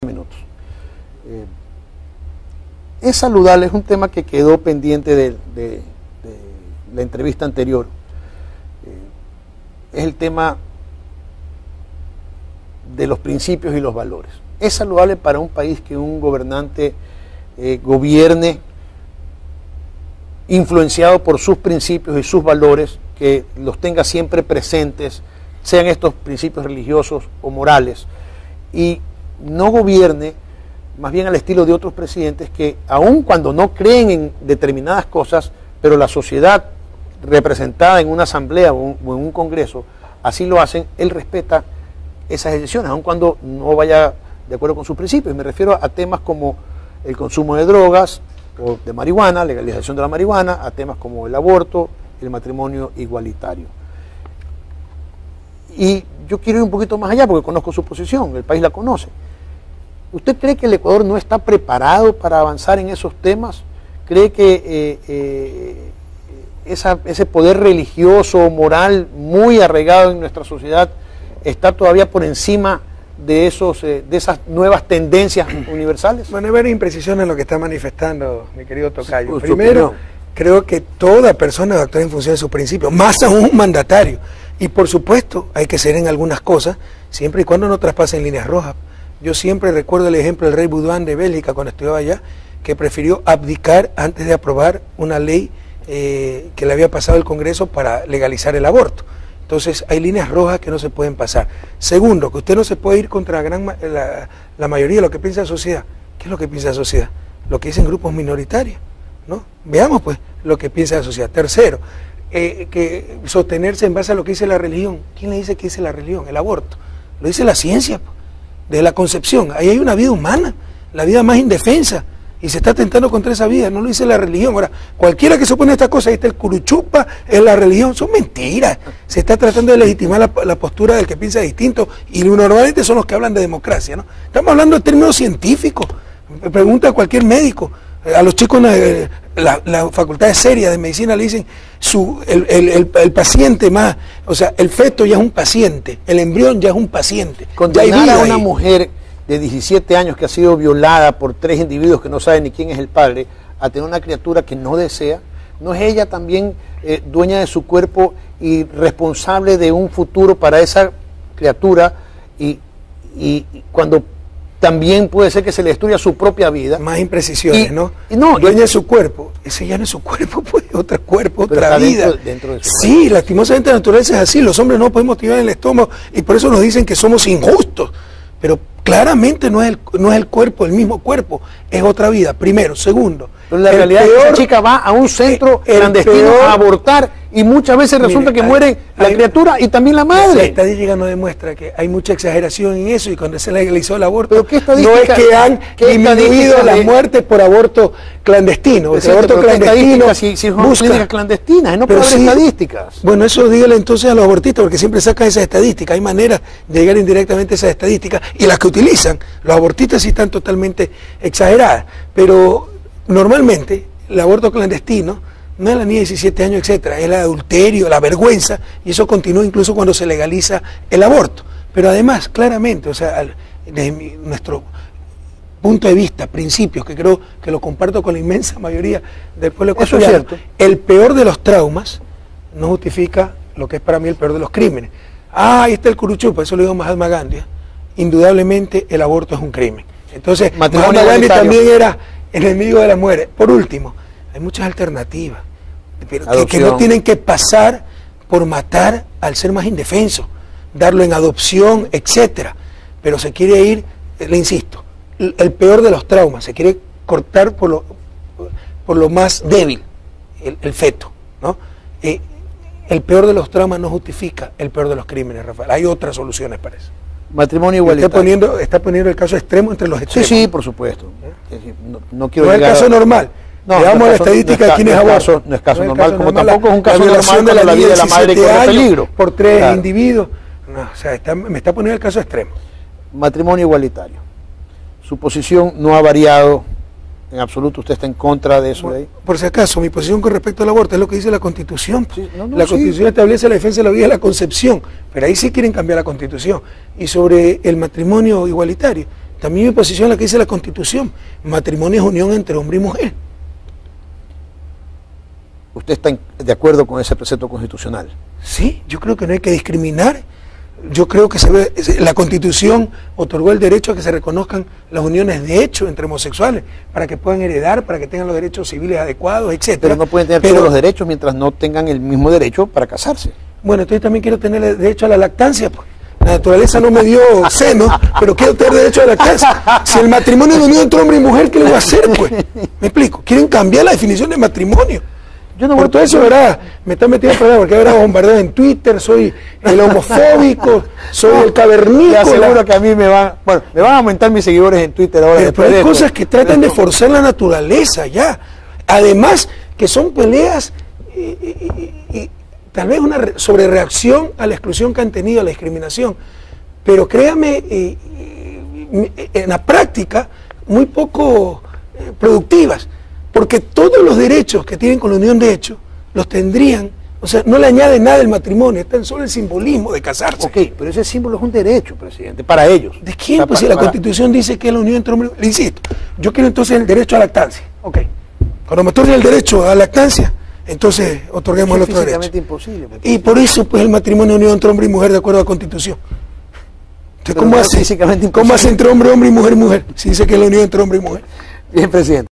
minutos. Es saludable, es un tema que quedó pendiente de la entrevista anterior. Es el tema de los principios y los valores. Es saludable para un país que un gobernante gobierne influenciado por sus principios y sus valores, que los tenga siempre presentes, sean estos principios religiosos o morales, y no gobierne más bien al estilo de otros presidentes que, aun cuando no creen en determinadas cosas, pero la sociedad representada en una asamblea o en un congreso, así lo hacen, él respeta esas decisiones, aun cuando no vaya de acuerdo con sus principios. Me refiero a temas como el consumo de drogas o de marihuana, legalización de la marihuana, a temas como el aborto, el matrimonio igualitario. Y yo quiero ir un poquito más allá porque conozco su posición, el país la conoce. ¿Usted cree que el Ecuador no está preparado para avanzar en esos temas? ¿Cree que ese poder religioso o moral muy arraigado en nuestra sociedad está todavía por encima de esas nuevas tendencias universales? Bueno, hay varias imprecisiones en lo que está manifestando mi querido tocayo. Primero, creo que toda persona debe actuar en función de sus principios, más aún un mandatario. Y por supuesto, hay que ser en algunas cosas, siempre y cuando no traspasen líneas rojas. Yo siempre recuerdo el ejemplo del rey Baudouin de Bélgica cuando estudiaba allá, que prefirió abdicar antes de aprobar una ley que le había pasado el Congreso para legalizar el aborto. Entonces hay líneas rojas que no se pueden pasar. Segundo, que usted no se puede ir contra la mayoría de lo que piensa la sociedad. ¿Qué es lo que piensa la sociedad? Lo que dicen grupos minoritarios, ¿no? Veamos pues lo que piensa la sociedad. Tercero, que sostenerse en base a lo que dice la religión. ¿Quién le dice que dice la religión? El aborto. Lo dice la ciencia, pues, de la concepción. Ahí hay una vida humana, la vida más indefensa, y se está atentando contra esa vida, no lo dice la religión. Ahora, cualquiera que se opone a esta cosa, ahí está el curuchupa, es la religión, son mentiras. Se está tratando de legitimar la postura del que piensa distinto, y normalmente son los que hablan de democracia, ¿no? Estamos hablando de términos científicos. Pregunta a cualquier médico. A los chicos la facultad seria de medicina le dicen el paciente más, o sea, el feto ya es un paciente, el embrión ya es un paciente. Condenar a una mujer de 17 años que ha sido violada por 3 individuos que no saben ni quién es el padre, a tener una criatura que no desea, ¿no es ella también dueña de su cuerpo y responsable de un futuro para esa criatura? Y cuando también puede ser que se le destruya su propia vida. Más imprecisiones, ¿no? Dueña de su cuerpo. Ese ya no es su cuerpo, pues, otro cuerpo, otra vida. Dentro de su sí, cuerpo. Lastimosamente la naturaleza es así. Los hombres no podemos tirar en el estómago y por eso nos dicen que somos injustos. Pero claramente no es el cuerpo, el mismo cuerpo, es otra vida, primero. Segundo, pero la realidad es que esa chica va a un centro clandestino a abortar y muchas veces resulta que muere la criatura y también la madre. La estadística nos demuestra que hay mucha exageración en eso, y cuando se legalizó el aborto, ¿pero qué estadística, no es que han disminuido las muertes por aborto clandestino. El aborto clandestino, si son clínicas clandestinas, no puede haber estadísticas. Bueno, eso dígale entonces a los abortistas, porque siempre sacan esas estadísticas. Hay maneras de llegar indirectamente a esas estadísticas, y las que utilizan los abortistas sí están totalmente exageradas. Pero normalmente el aborto clandestino no es la niña de 17 años, etcétera, es el adulterio, la vergüenza, y eso continúa incluso cuando se legaliza el aborto. Pero además, claramente, o sea, desde nuestro punto de vista, principios, que creo que lo comparto con la inmensa mayoría del pueblo ecuatoriano, el peor de los traumas no justifica lo que es para mí el peor de los crímenes. Ahí está el curuchupa, eso lo dijo Mahatma Gandhi. Indudablemente el aborto es un crimen. Entonces, Mahatma Gandhi también era enemigo de la muerte. Por último, hay muchas alternativas, pero que no tienen que pasar por matar al ser más indefenso, darlo en adopción, etcétera. Pero se quiere ir, le insisto, el peor de los traumas, se quiere cortar por lo más débil, el feto, ¿no? El peor de los traumas no justifica el peor de los crímenes, Rafael. Hay otras soluciones para eso. Matrimonio igualitario. Está poniendo el caso extremo entre los extremos. Sí, por supuesto. No quiero es el caso normal. No, veamos la estadística de quién es aborto. No es caso normal, como tampoco es un caso normal de la vida de la madre corre peligro. Por 3 individuos. No, o sea, me está poniendo el caso extremo. Matrimonio igualitario. Su posición no ha variado en absoluto. ¿Usted está en contra de eso? Bueno, por si acaso, mi posición con respecto al aborto es lo que dice la Constitución. Sí, la Constitución establece la defensa de la vida y la concepción, pero ahí sí quieren cambiar la Constitución. Y sobre el matrimonio igualitario, También mi posición es la que dice la Constitución. Matrimonio es unión entre hombre y mujer. ¿Usted está de acuerdo con ese precepto constitucional? Sí, yo creo que no hay que discriminar. Yo creo que la Constitución otorgó el derecho a que se reconozcan las uniones de hecho entre homosexuales, para que puedan heredar, para que tengan los derechos civiles adecuados, etc. Pero no pueden tener todos los derechos mientras no tengan el mismo derecho para casarse. Bueno, entonces también quiero tener el derecho a la lactancia, pues. La naturaleza no me dio seno, pero quiero tener derecho a la lactancia. Si el matrimonio es de unión entre hombre y mujer, ¿qué le voy a hacer, pues? ¿Me explico? Quieren cambiar la definición de matrimonio. Yo no, por todo eso, ¿verdad? Me están metiendo en problemas porque ahora bombardeo en Twitter, soy el homofóbico, soy el cavernícola. Te aseguro que a mí me van a aumentar mis seguidores en Twitter ahora. Pero hay cosas que tratan de forzar la naturaleza ya. Además, que son peleas y tal vez una sobrereacción a la exclusión que han tenido, a la discriminación. Pero créame, en la práctica, muy poco productivas. Porque todos los derechos que tienen con la unión de hecho, los tendrían, o sea, no le añade nada el matrimonio, es tan solo el simbolismo de casarse. Ok, pero ese símbolo es un derecho, presidente, para ellos. ¿De quién? O sea, pues si la Constitución dice que es la unión entre hombres y mujeres. Le insisto, yo quiero entonces el derecho a lactancia. Ok. Cuando me otorguen el derecho a lactancia, entonces otorguemos el otro derecho. Es físicamente imposible. Y por eso, pues, el matrimonio es unión entre hombre y mujer de acuerdo a la Constitución. Entonces, ¿cómo hace entre hombre y mujer, si dice que es la unión entre hombre y mujer? Bien, presidente.